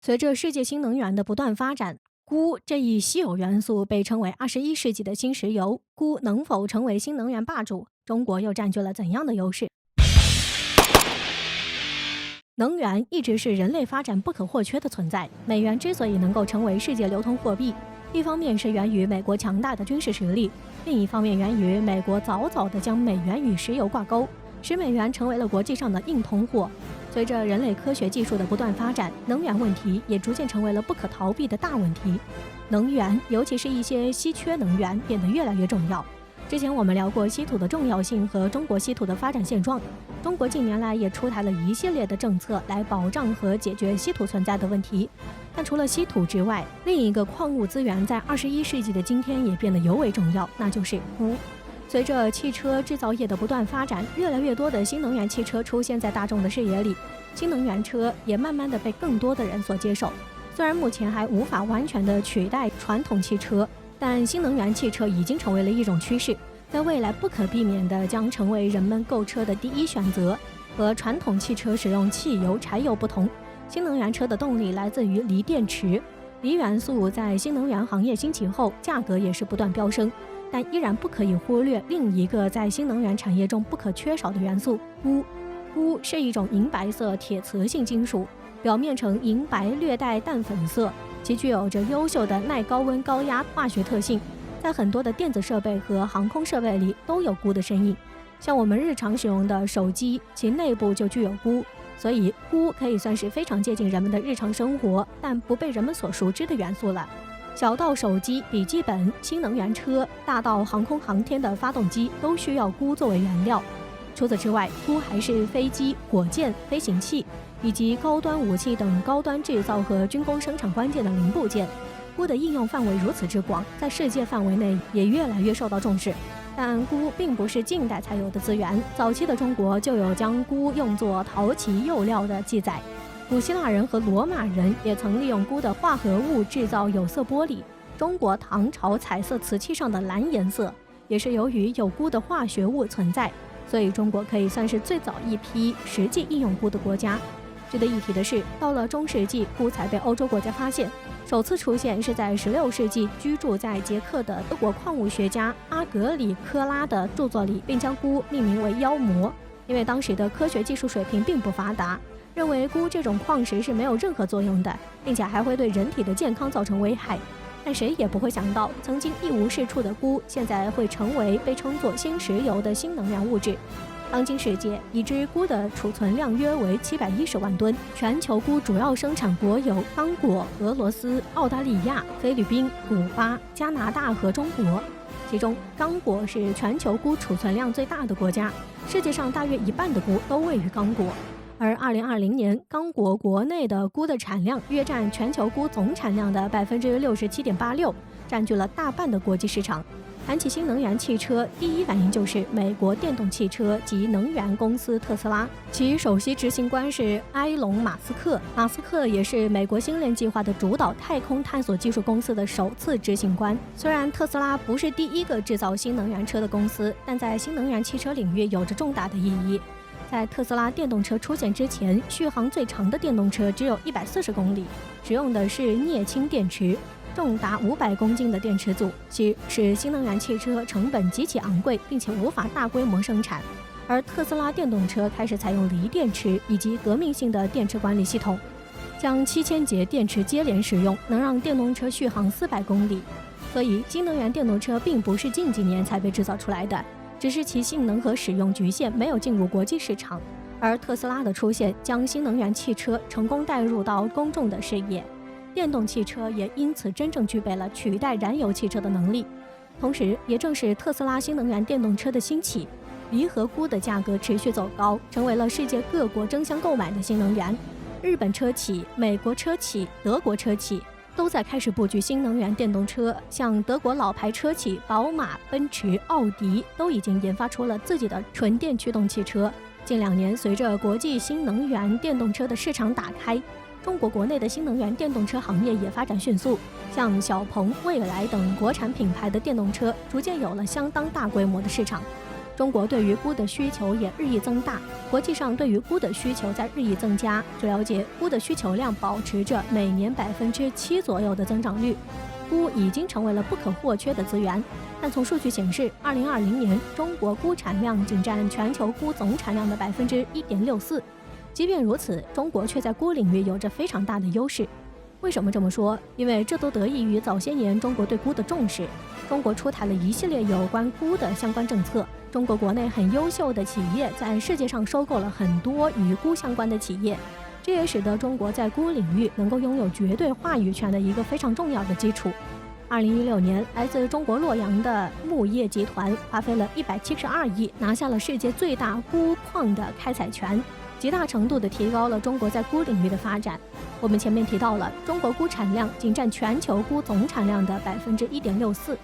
随着世界新能源的不断发展，钴这一稀有元素被称为21世纪的新石油。钴能否成为新能源霸主？中国又占据了怎样的优势？能源一直是人类发展不可或缺的存在。美元之所以能够成为世界流通货币，一方面是源于美国强大的军事实力，另一方面源于美国早早地将美元与石油挂钩，使美元成为了国际上的硬通货。随着人类科学技术的不断发展，能源问题也逐渐成为了不可逃避的大问题。能源，尤其是一些稀缺能源，变得越来越重要。之前我们聊过稀土的重要性和中国稀土的发展现状，中国近年来也出台了一系列的政策来保障和解决稀土存在的问题。但除了稀土之外，另一个矿物资源在21世纪的今天也变得尤为重要，那就是钴。随着汽车制造业的不断发展，越来越多的新能源汽车出现在大众的视野里，新能源车也慢慢的被更多的人所接受。虽然目前还无法完全的取代传统汽车，但新能源汽车已经成为了一种趋势，在未来不可避免的将成为人们购车的第一选择。和传统汽车使用汽油、柴油不同，新能源车的动力来自于锂电池。锂元素在新能源行业兴起后，价格也是不断飙升。但依然不可以忽略另一个在新能源产业中不可缺少的元素钴。钴是一种银白色铁磁性金属，表面呈银白略带淡粉色，其具有着优秀的耐高温高压化学特性，在很多的电子设备和航空设备里都有钴的身影。像我们日常使用的手机，其内部就具有钴，所以钴可以算是非常接近人们的日常生活，但不被人们所熟知的元素了。小到手机、笔记本、新能源车，大到航空航天的发动机，都需要钴作为原料。除此之外，钴还是飞机、火箭、飞行器以及高端武器等高端制造和军工生产关键的零部件。钴的应用范围如此之广，在世界范围内也越来越受到重视。但钴并不是近代才有的资源，早期的中国就有将钴用作陶器釉料的记载。古希腊人和罗马人也曾利用钴的化合物制造有色玻璃。中国唐朝彩色瓷器上的蓝颜色，也是由于有钴的化学物存在，所以中国可以算是最早一批实际应用钴的国家。值得一提的是，到了中世纪，钴才被欧洲国家发现，首次出现是在16世纪居住在捷克的德国矿物学家阿格里科拉的著作里，并将钴命名为妖魔。因为当时的科学技术水平并不发达，认为钴这种矿石是没有任何作用的，并且还会对人体的健康造成危害。但谁也不会想到，曾经一无是处的钴，现在会成为被称作新石油的新能源物质。当今世界已知钴的储存量约为710万吨，全球钴主要生产国有刚果、俄罗斯、澳大利亚、菲律宾、古巴、加拿大和中国。其中，刚果是全球钴储存量最大的国家，世界上大约一半的钴都位于刚果。而2020年，刚果国内的钴的产量约占全球钴总产量的67.86%，占据了大半的国际市场。谈起新能源汽车，第一反应就是美国电动汽车及能源公司特斯拉，其首席执行官是埃隆·马斯克。马斯克也是美国星链计划的主导太空探索技术公司的首次执行官。虽然特斯拉不是第一个制造新能源车的公司，但在新能源汽车领域有着重大的意义。在特斯拉电动车出现之前，续航最长的电动车只有140公里，使用的是镍氢电池，重达500公斤的电池组，使新能源汽车成本极其昂贵，并且无法大规模生产。而特斯拉电动车开始采用锂电池以及革命性的电池管理系统，将7000节电池接连使用，能让电动车续航400公里。所以，新能源电动车并不是近几年才被制造出来的，只是其性能和使用局限，没有进入国际市场。而特斯拉的出现，将新能源汽车成功带入到公众的视野，电动汽车也因此真正具备了取代燃油汽车的能力。同时，也正是特斯拉新能源电动车的兴起，锂和钴的价格持续走高，成为了世界各国争相购买的新能源。日本车企、美国车企、德国车企都在开始布局新能源电动车，像德国老牌车企宝马、奔驰、奥迪都已经研发出了自己的纯电驱动汽车。近2年，随着国际新能源电动车的市场打开，中国国内的新能源电动车行业也发展迅速，像小鹏、蔚来等国产品牌的电动车逐渐有了相当大规模的市场。中国对于钴的需求也日益增大，国际上对于钴的需求在日益增加。据了解，钴的需求量保持着每年7%左右的增长率，钴已经成为了不可或缺的资源。但从数据显示，2020年中国钴产量仅占全球钴总产量的1.64%。即便如此，中国却在钴领域有着非常大的优势。为什么这么说？因为这都得益于早些年中国对钴的重视。中国出台了一系列有关钴的相关政策，中国国内很优秀的企业在世界上收购了很多与钴相关的企业，这也使得中国在钴领域能够拥有绝对话语权的一个非常重要的基础。2016年，来自中国洛阳的牧业集团花费了172亿，拿下了世界最大钴矿的开采权，极大程度地提高了中国在钴领域的发展。我们前面提到了，中国钴产量仅占全球钴总产量的1.64%，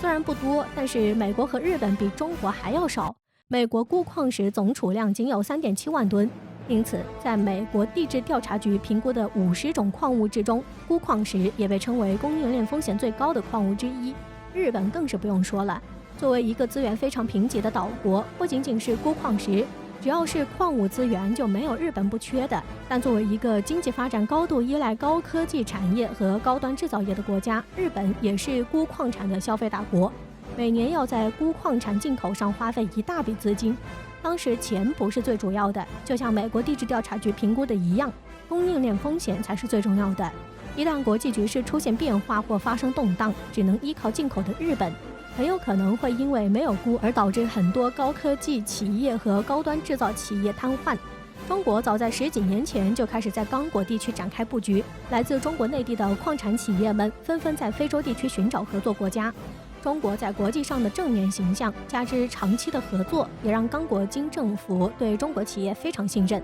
虽然不多，但是美国和日本比中国还要少。美国钴矿石总储量仅有3.7万吨，因此在美国地质调查局评估的50种矿物质中，钴矿石也被称为供应链风险最高的矿物之一。日本更是不用说了，作为一个资源非常贫瘠的岛国，不仅仅是钴矿石，只要是矿物资源就没有日本不缺的。但作为一个经济发展高度依赖高科技产业和高端制造业的国家，日本也是钴矿产的消费大国，每年要在钴矿产进口上花费一大笔资金。当时钱不是最主要的，就像美国地质调查局评估的一样，供应链风险才是最重要的。一旦国际局势出现变化或发生动荡，只能依靠进口的日本很有可能会因为没有钴而导致很多高科技企业和高端制造企业瘫痪。中国早在10几年前就开始在刚果地区展开布局，来自中国内地的矿产企业们纷纷在非洲地区寻找合作国家。中国在国际上的正面形象加之长期的合作，也让刚果金政府对中国企业非常信任。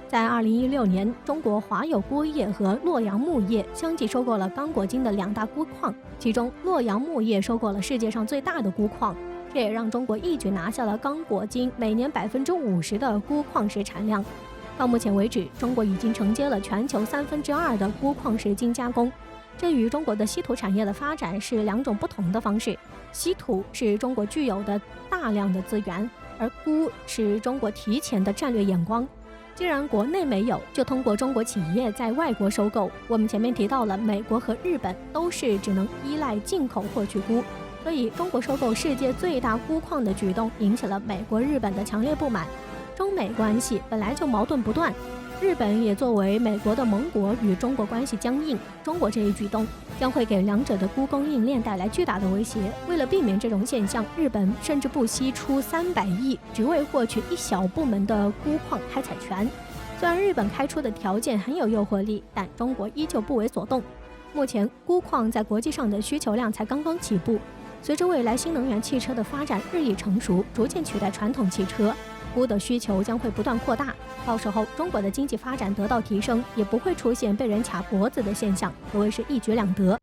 在2016年，中国华友钴业和洛阳牧业相继收购了刚果金的2大钴矿，其中洛阳牧业收购了世界上最大的钴矿，这也让中国一举拿下了刚果金每年50%的钴矿石产量。到目前为止，中国已经承接了全球2/3的钴矿石精加工。这与中国的稀土产业的发展是2种不同的方式。稀土是中国具有的大量的资源，而钴是中国提前的战略眼光。既然国内没有，就通过中国企业在外国收购。我们前面提到了，美国和日本都是只能依赖进口获取钴，所以中国收购世界最大钴矿的举动引起了美国、日本的强烈不满。中美关系本来就矛盾不断，日本也作为美国的盟国与中国关系僵硬，中国这一举动将会给两者的钴供应链带来巨大的威胁。为了避免这种现象，日本甚至不惜出300亿，只为获取一小部门的钴矿开采权。虽然日本开出的条件很有诱惑力，但中国依旧不为所动。目前钴矿在国际上的需求量才刚刚起步，随着未来新能源汽车的发展日益成熟，逐渐取代传统汽车，钴的需求将会不断扩大。到时候中国的经济发展得到提升，也不会出现被人卡脖子的现象，可谓是一举两得。